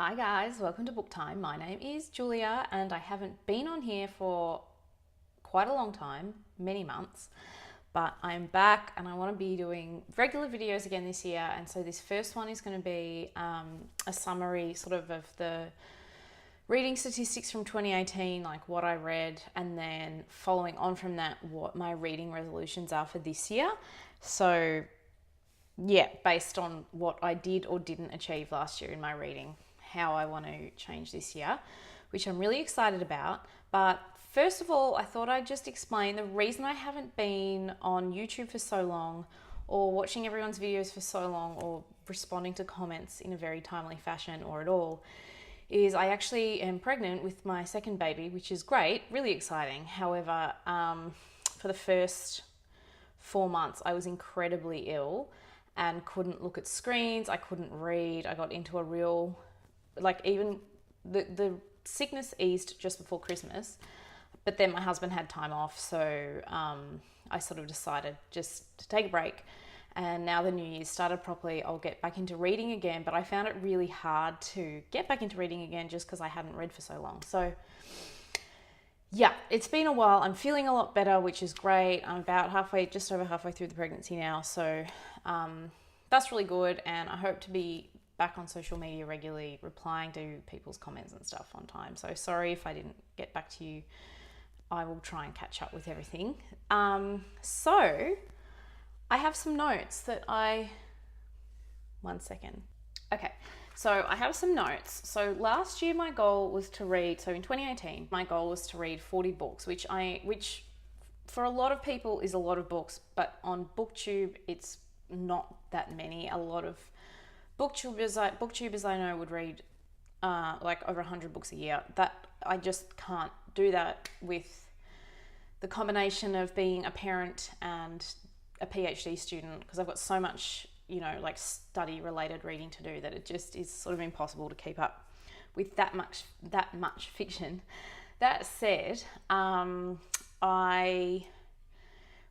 Hi guys, welcome to Book Time. My name is Julia and I haven't been on here for quite a long time, many months, but I'm back and I want to be doing regular videos again this year. And so this first one is going to be a summary sort of the reading statistics from 2018, like what I read, and then following on from that, what my reading resolutions are for this year. So yeah, based on what I did or didn't achieve last year in my reading, how I want to change this year, which I'm really excited about. But first of all, I thought I'd just explain the reason I haven't been on YouTube for so long, or watching everyone's videos for so long, or responding to comments in a very timely fashion or at all, is I actually am pregnant with my second baby, which is great, really exciting. However, for the first 4 months, I was incredibly ill and couldn't look at screens. I couldn't read. I got into a real, even the sickness eased just before Christmas, but then my husband had time off. So I sort of decided just to take a break. And now the new year started properly, I'll get back into reading again. But I found it really hard to get back into reading again just because I hadn't read for so long. So yeah, it's been a while. I'm feeling a lot better, which is great. I'm about just over halfway through the pregnancy now. So that's really good. And I hope to be back on social media regularly, replying to people's comments and stuff on time. So sorry if I didn't get back to you. I will try and catch up with everything. So I have some notes that one second. Okay. So I have some notes. So last year my goal was to read, so in 2018, my goal was to read 40 books, which for a lot of people is a lot of books, but on BookTube it's not that many. A lot of booktubers I know would read like over 100 books a year. That I just can't do that with the combination of being a parent and a PhD student, because I've got so much like study related reading to do that it just is sort of impossible to keep up with that much fiction. That said,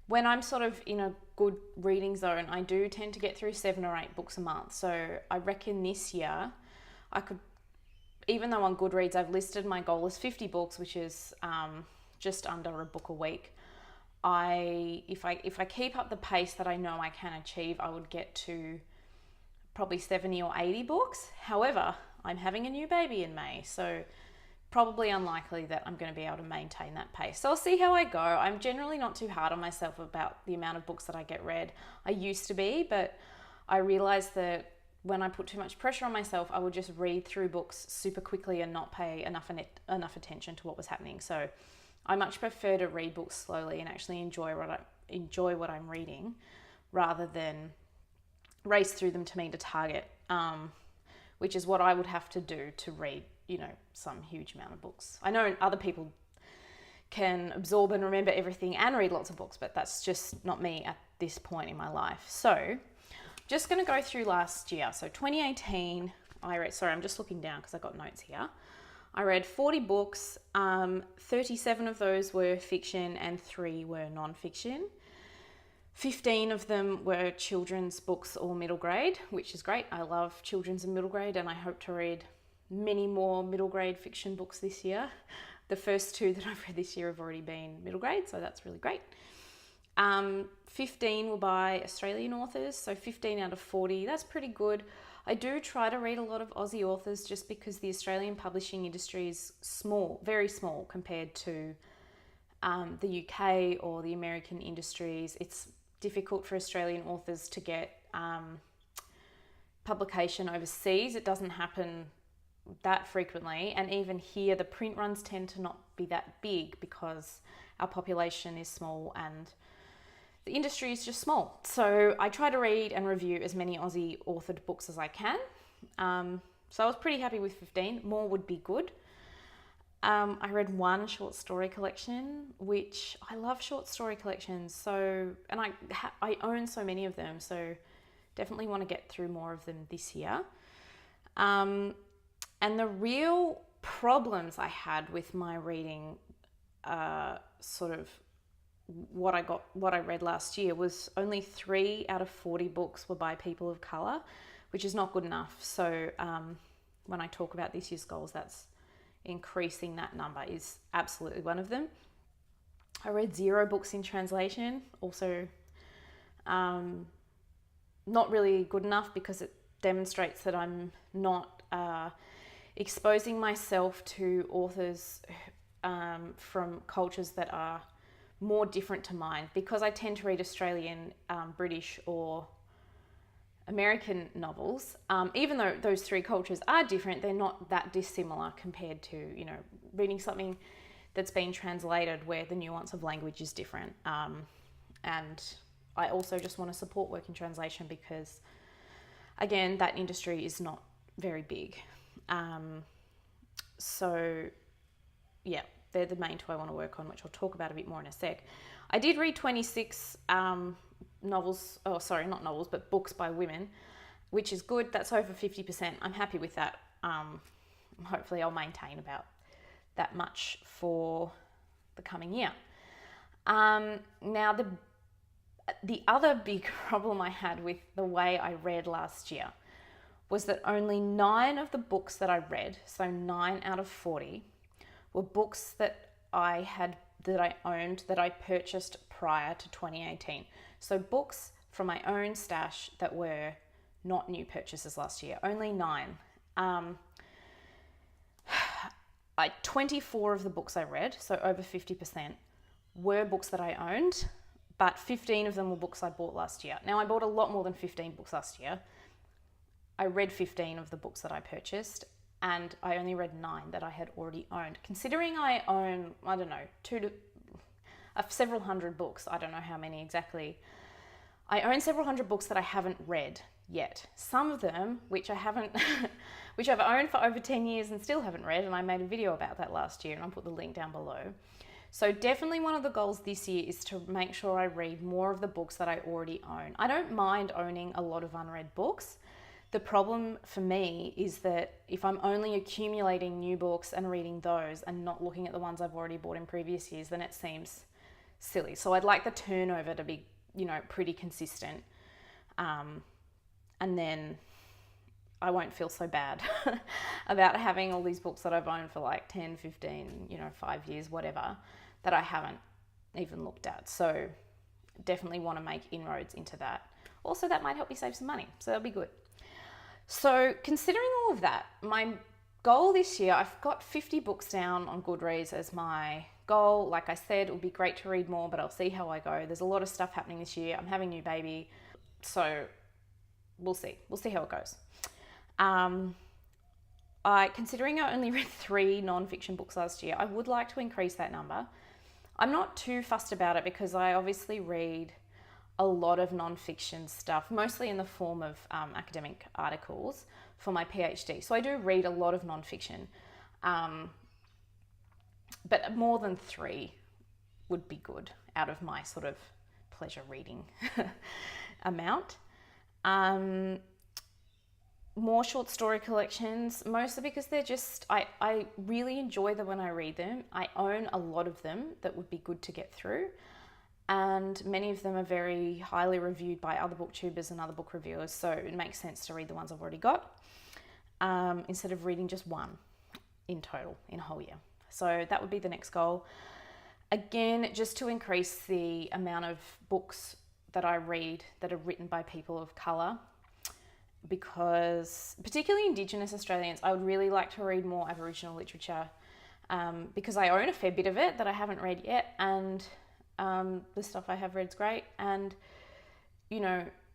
when I'm sort of in a good reading zone, I do tend to get through 7 or 8 books a month. So I reckon this year I could, even though on Goodreads I've listed my goal as 50 books, which is just under a book a week. If I keep up the pace that I know I can achieve, I would get to probably 70 or 80 books. However, I'm having a new baby in May, so probably unlikely that I'm going to be able to maintain that pace. So I'll see how I go. I'm generally not too hard on myself about the amount of books that I get read. I used to be, but I realized that when I put too much pressure on myself, I would just read through books super quickly and not pay enough attention to what was happening. So I much prefer to read books slowly and actually enjoy what I'm reading, rather than race through them to meet a target, which is what I would have to do to read, some huge amount of books. I know other people can absorb and remember everything and read lots of books, but that's just not me at this point in my life. So just going to go through last year. So 2018, I'm just looking down because I got notes here. I read 40 books, 37 of those were fiction and 3 were non-fiction. 15 of them were children's books or middle grade, which is great. I love children's and middle grade, and I hope to read many more middle grade fiction books this year. The first 2 that I've read this year have already been middle grade, so that's really great. 15 were by Australian authors, so 15 out of 40, that's pretty good. I do try to read a lot of Aussie authors just because the Australian publishing industry is small, very small compared to the UK or the American industries. It's difficult for Australian authors to get publication overseas. It doesn't happen that frequently, and even here the print runs tend to not be that big because our population is small and the industry is just small. So I try to read and review as many Aussie authored books as I can. So I was pretty happy with 15. More would be good. I read 1 short story collection, which I love short story collections. So, and I own so many of them, so definitely want to get through more of them this year. And the real problems I had with my reading, sort of what I read last year, was only 3 out of 40 books were by people of colour, which is not good enough. So when I talk about this year's goals, that's increasing that number is absolutely one of them. I read 0 books in translation, also not really good enough because it demonstrates that I'm not exposing myself to authors from cultures that are more different to mine, because I tend to read Australian, British or American novels. Even though those 3 cultures are different, they're not that dissimilar compared to, you know, reading something that's been translated where the nuance of language is different. And I also just want to support work in translation because, again, that industry is not very big. So, yeah, they're the main 2 I want to work on, which I'll talk about a bit more in a sec. I did read 26 novels, oh sorry, not novels, but books by women, which is good. That's over 50%. I'm happy with that. Hopefully I'll maintain about that much for the coming year. Now, the other big problem I had with the way I read last year was that only 9 of the books that I read, so 9 out of 40, were books that I owned, that I purchased prior to 2018. So books from my own stash that were not new purchases last year. Only 9. 24 of the books I read, so over 50%, were books that I owned, but 15 of them were books I bought last year. Now, I bought a lot more than 15 books last year. I read 15 of the books that I purchased, and I only read 9 that I had already owned. Considering I own, I don't know, several hundred books, I don't know how many exactly. I own several hundred books that I haven't read yet. Some of them, which I've owned for over 10 years and still haven't read, and I made a video about that last year, and I'll put the link down below. So definitely one of the goals this year is to make sure I read more of the books that I already own. I don't mind owning a lot of unread books. The problem for me is that if I'm only accumulating new books and reading those and not looking at the ones I've already bought in previous years, then it seems silly. So I'd like the turnover to be, you know, pretty consistent. And then I won't feel so bad about having all these books that I've owned for like 10, 15, 5 years, whatever, that I haven't even looked at. So definitely want to make inroads into that. Also, that might help me save some money. So that'll be good. So considering all of that, my goal this year, I've got 50 books down on Goodreads as my goal. Like I said, it would be great to read more, but I'll see how I go. There's a lot of stuff happening this year. I'm having a new baby. So we'll see. We'll see how it goes. Considering I only read 3 non-fiction books last year, I would like to increase that number. I'm not too fussed about it because I obviously read a lot of non-fiction stuff, mostly in the form of academic articles for my PhD. So I do read a lot of non-fiction, but more than 3 would be good out of my sort of pleasure reading amount. More short story collections, mostly because they're just, I really enjoy them when I read them. I own a lot of them that would be good to get through. And many of them are very highly reviewed by other booktubers and other book reviewers. So it makes sense to read the ones I've already got instead of reading just one in total in a whole year. So that would be the next goal. Again, just to increase the amount of books that I read that are written by people of colour, because particularly Indigenous Australians, I would really like to read more Aboriginal literature because I own a fair bit of it that I haven't read yet, and the stuff I have read is great. And,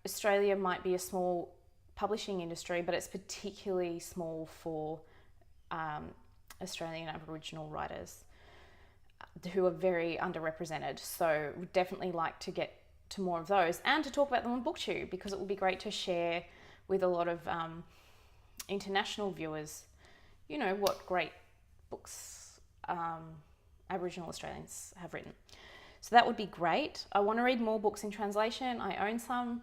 Australia might be a small publishing industry, but it's particularly small for Australian Aboriginal writers who are very underrepresented. So would definitely like to get to more of those and to talk about them on BookTube, because it would be great to share with a lot of international viewers, what great books Aboriginal Australians have written. So that would be great. I want to read more books in translation. I own some.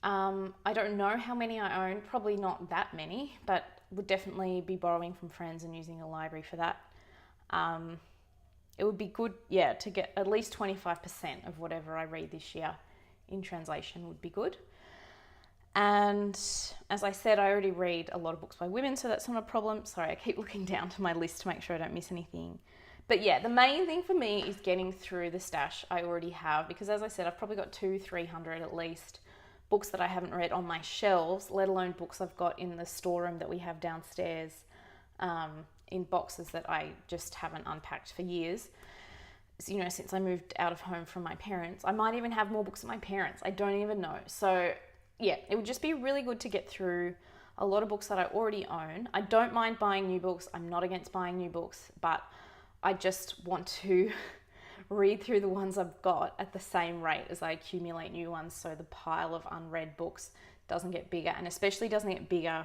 I don't know how many I own, probably not that many, but would definitely be borrowing from friends and using a library for that. It would be good, to get at least 25% of whatever I read this year in translation would be good. And as I said, I already read a lot of books by women, so that's not a problem. Sorry, I keep looking down to my list to make sure I don't miss anything. But yeah, the main thing for me is getting through the stash I already have, because as I said, I've probably got 200-300 at least books that I haven't read on my shelves, let alone books I've got in the storeroom that we have downstairs, in boxes that I just haven't unpacked for years. You know, since I moved out of home from my parents. I might even have more books than my parents. I don't even know. So yeah, it would just be really good to get through a lot of books that I already own. I don't mind buying new books. I'm not against buying new books, but I just want to read through the ones I've got at the same rate as I accumulate new ones, so the pile of unread books doesn't get bigger, and especially doesn't get bigger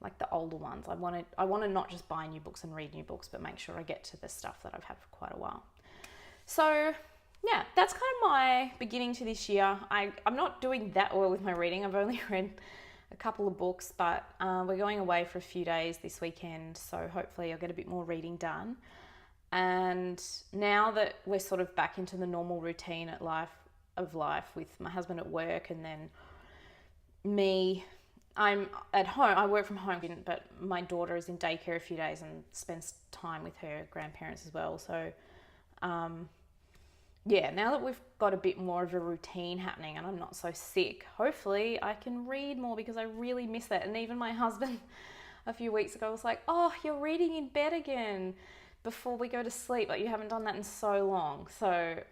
like the older ones. I want to not just buy new books and read new books, but make sure I get to the stuff that I've had for quite a while. So yeah, that's kind of my beginning to this year. I'm not doing that well with my reading. I've only read a couple of books, but we're going away for a few days this weekend, so hopefully I'll get a bit more reading done. And now that we're sort of back into the normal routine of life with my husband at work and then me, I'm at home. I work from home, but my daughter is in daycare a few days and spends time with her grandparents as well. So yeah, now that we've got a bit more of a routine happening and I'm not so sick, hopefully I can read more, because I really miss that. And even my husband a few weeks ago was like, "Oh, you're reading in bed again before we go to sleep. Like, you haven't done that in so long." So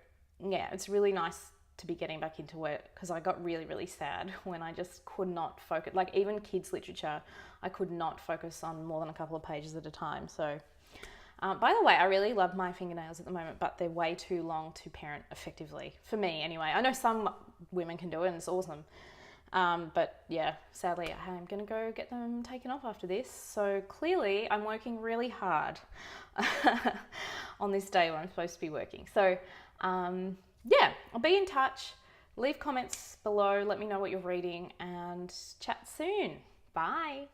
yeah, it's really nice to be getting back into work, because I got really, really sad when I just could not focus. Like, even kids literature, I could not focus on more than a couple of pages at a time. So by the way, I really love my fingernails at the moment, but they're way too long to parent effectively, for me anyway. I know some women can do it and it's awesome. But yeah, sadly, I'm going to go get them taken off after this. So clearly I'm working really hard on this day when I'm supposed to be working. So yeah, I'll be in touch. Leave comments below. Let me know what you're reading, and chat soon. Bye.